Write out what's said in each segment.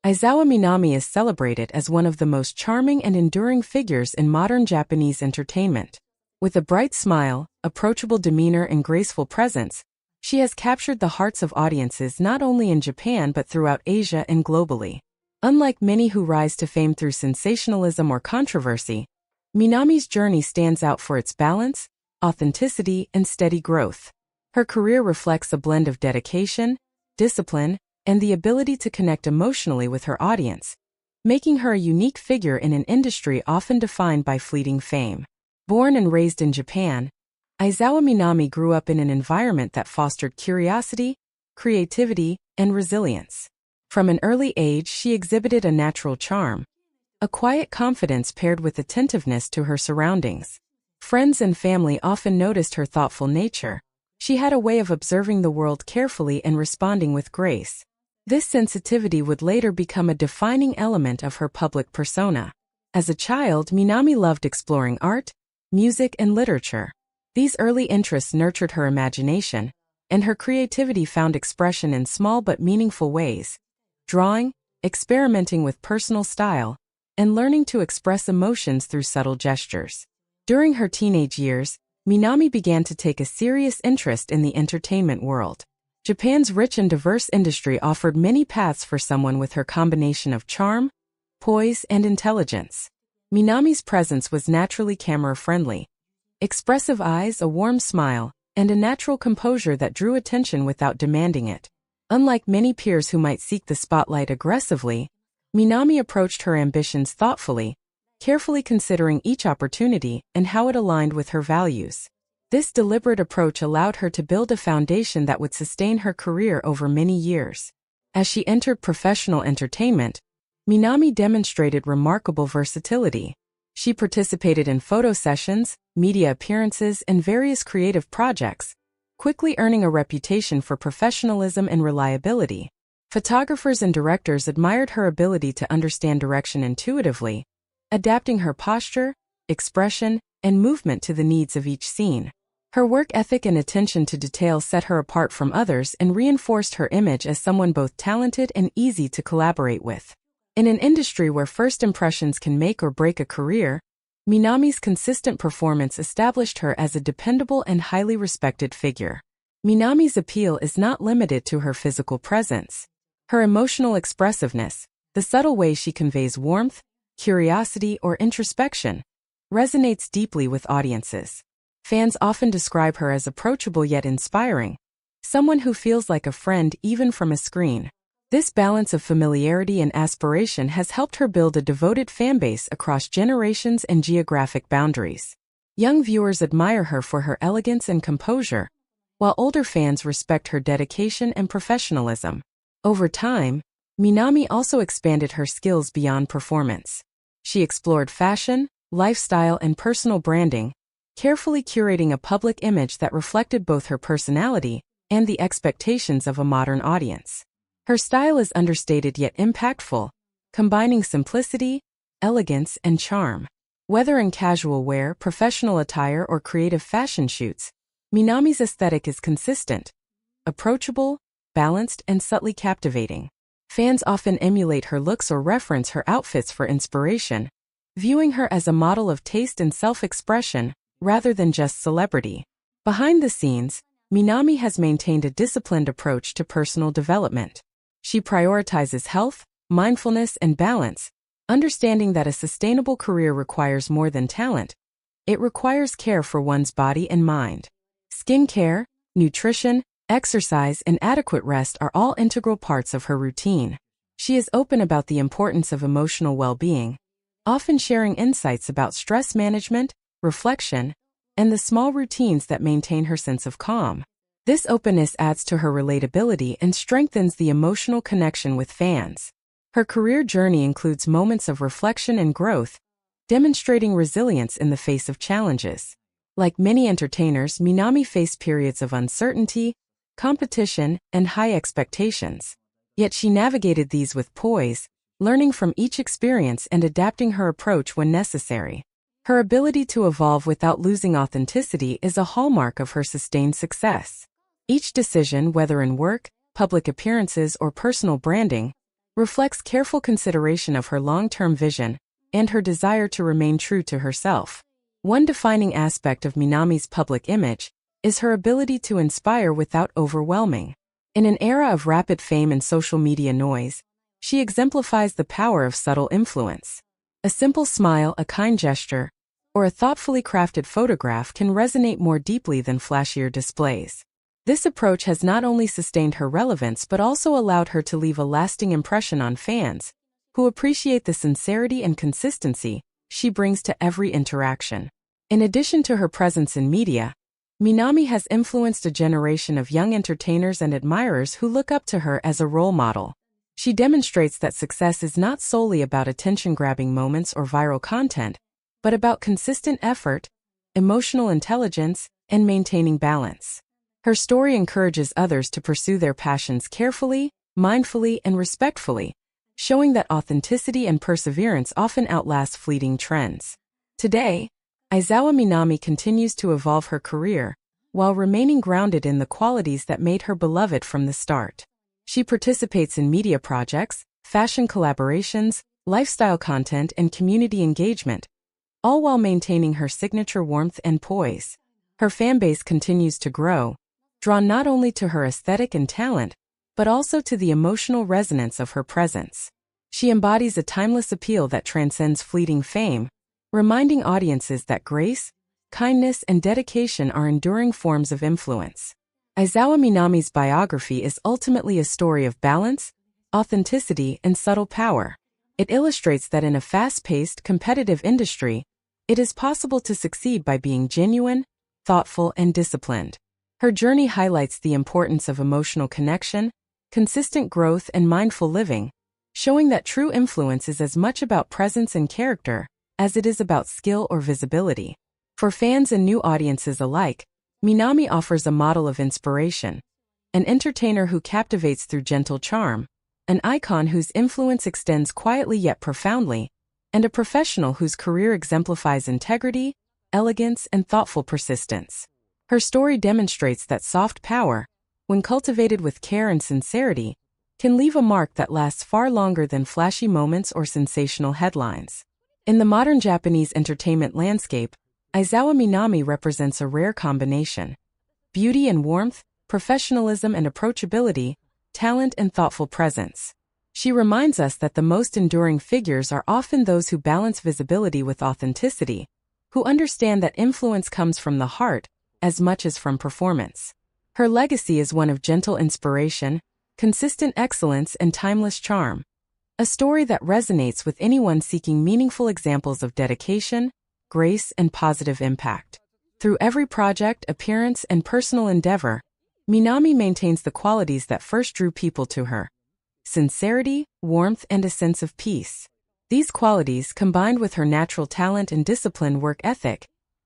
Aizawa Minami is celebrated as one of the most charming and enduring figures in modern Japanese entertainment. With a bright smile, approachable demeanor and graceful presence, she has captured the hearts of audiences not only in Japan but throughout Asia and globally. Unlike many who rise to fame through sensationalism or controversy, Minami's journey stands out for its balance, authenticity, and steady growth. Her career reflects a blend of dedication, discipline, and the ability to connect emotionally with her audience, making her a unique figure in an industry often defined by fleeting fame. Born and raised in Japan, Aizawa Minami grew up in an environment that fostered curiosity, creativity, and resilience. From an early age, she exhibited a natural charm, a quiet confidence paired with attentiveness to her surroundings. Friends and family often noticed her thoughtful nature. She had a way of observing the world carefully and responding with grace. This sensitivity would later become a defining element of her public persona. As a child, Minami loved exploring art, music, and literature. These early interests nurtured her imagination, and her creativity found expression in small but meaningful ways. Drawing, experimenting with personal style, and learning to express emotions through subtle gestures. During her teenage years, Minami began to take a serious interest in the entertainment world. Japan's rich and diverse industry offered many paths for someone with her combination of charm, poise, and intelligence. Minami's presence was naturally camera-friendly. Expressive eyes, a warm smile, and a natural composure that drew attention without demanding it. Unlike many peers who might seek the spotlight aggressively, Minami approached her ambitions thoughtfully, carefully considering each opportunity and how it aligned with her values. This deliberate approach allowed her to build a foundation that would sustain her career over many years. As she entered professional entertainment, Minami demonstrated remarkable versatility. She participated in photo sessions, media appearances, and various creative projects, quickly earning a reputation for professionalism and reliability. Photographers and directors admired her ability to understand direction intuitively, adapting her posture, expression, and movement to the needs of each scene. Her work ethic and attention to detail set her apart from others and reinforced her image as someone both talented and easy to collaborate with. In an industry where first impressions can make or break a career, Minami's consistent performance established her as a dependable and highly respected figure. Minami's appeal is not limited to her physical presence. Her emotional expressiveness, the subtle way she conveys warmth, curiosity, or introspection, resonates deeply with audiences. Fans often describe her as approachable yet inspiring, someone who feels like a friend even from a screen. This balance of familiarity and aspiration has helped her build a devoted fanbase across generations and geographic boundaries. Young viewers admire her for her elegance and composure, while older fans respect her dedication and professionalism. Over time, Minami also expanded her skills beyond performance. She explored fashion, lifestyle, and personal branding, carefully curating a public image that reflected both her personality and the expectations of a modern audience. Her style is understated yet impactful, combining simplicity, elegance, and charm. Whether in casual wear, professional attire, or creative fashion shoots, Minami's aesthetic is consistent, approachable, balanced, and subtly captivating. Fans often emulate her looks or reference her outfits for inspiration, viewing her as a model of taste and self-expression rather than just celebrity. Behind the scenes, Minami has maintained a disciplined approach to personal development. She prioritizes health, mindfulness, and balance, understanding that a sustainable career requires more than talent. It requires care for one's body and mind. Skincare, nutrition, exercise, and adequate rest are all integral parts of her routine. She is open about the importance of emotional well-being, often sharing insights about stress management, reflection, and the small routines that maintain her sense of calm. This openness adds to her relatability and strengthens the emotional connection with fans. Her career journey includes moments of reflection and growth, demonstrating resilience in the face of challenges. Like many entertainers, Minami faced periods of uncertainty, competition, and high expectations. Yet she navigated these with poise, learning from each experience and adapting her approach when necessary. Her ability to evolve without losing authenticity is a hallmark of her sustained success. Each decision, whether in work, public appearances, or personal branding, reflects careful consideration of her long-term vision and her desire to remain true to herself. One defining aspect of Minami's public image is her ability to inspire without overwhelming. In an era of rapid fame and social media noise, she exemplifies the power of subtle influence. A simple smile, a kind gesture, or a thoughtfully crafted photograph can resonate more deeply than flashier displays. This approach has not only sustained her relevance but also allowed her to leave a lasting impression on fans, who appreciate the sincerity and consistency she brings to every interaction. In addition to her presence in media, Minami has influenced a generation of young entertainers and admirers who look up to her as a role model. She demonstrates that success is not solely about attention-grabbing moments or viral content, but about consistent effort, emotional intelligence, and maintaining balance. Her story encourages others to pursue their passions carefully, mindfully, and respectfully, showing that authenticity and perseverance often outlast fleeting trends. Today, Aizawa Minami continues to evolve her career, while remaining grounded in the qualities that made her beloved from the start. She participates in media projects, fashion collaborations, lifestyle content, and community engagement, all while maintaining her signature warmth and poise. Her fanbase continues to grow, drawn not only to her aesthetic and talent, but also to the emotional resonance of her presence. She embodies a timeless appeal that transcends fleeting fame, reminding audiences that grace, kindness, and dedication are enduring forms of influence. Aizawa Minami's biography is ultimately a story of balance, authenticity, and subtle power. It illustrates that in a fast-paced, competitive industry, it is possible to succeed by being genuine, thoughtful, and disciplined. Her journey highlights the importance of emotional connection, consistent growth, and mindful living, showing that true influence is as much about presence and character as it is about skill or visibility. For fans and new audiences alike, Minami offers a model of inspiration, an entertainer who captivates through gentle charm, an icon whose influence extends quietly yet profoundly, and a professional whose career exemplifies integrity, elegance, and thoughtful persistence. Her story demonstrates that soft power, when cultivated with care and sincerity, can leave a mark that lasts far longer than flashy moments or sensational headlines. In the modern Japanese entertainment landscape, Aizawa Minami represents a rare combination: beauty and warmth, professionalism and approachability, talent and thoughtful presence. She reminds us that the most enduring figures are often those who balance visibility with authenticity, who understand that influence comes from the heart as much as from performance. Her legacy is one of gentle inspiration, consistent excellence, and timeless charm, a story that resonates with anyone seeking meaningful examples of dedication, grace, and positive impact. Through every project, appearance, and personal endeavor, Minami maintains the qualities that first drew people to her: sincerity, warmth, and a sense of peace. These qualities, combined with her natural talent and disciplined work ethic,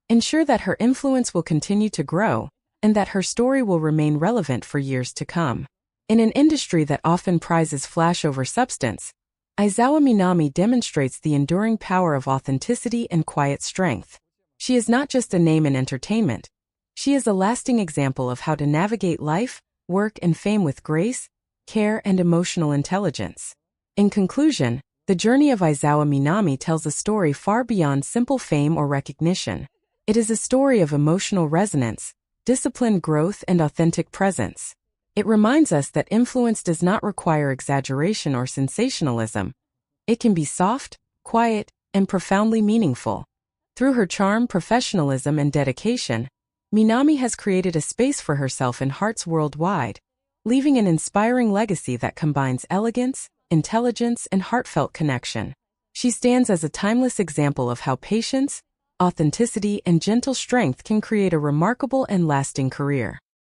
ensure that her influence will continue to grow and that her story will remain relevant for years to come. In an industry that often prizes flash over substance, Aizawa Minami demonstrates the enduring power of authenticity and quiet strength. She is not just a name in entertainment. She is a lasting example of how to navigate life, work, and fame with grace, care, and emotional intelligence. In conclusion, the journey of Aizawa Minami tells a story far beyond simple fame or recognition. It is a story of emotional resonance, disciplined growth, and authentic presence. It reminds us that influence does not require exaggeration or sensationalism. It can be soft, quiet, and profoundly meaningful. Through her charm, professionalism, and dedication, Minami has created a space for herself in hearts worldwide, leaving an inspiring legacy that combines elegance, intelligence, and heartfelt connection. She stands as a timeless example of how patience, authenticity, and gentle strength can create a remarkable and lasting career.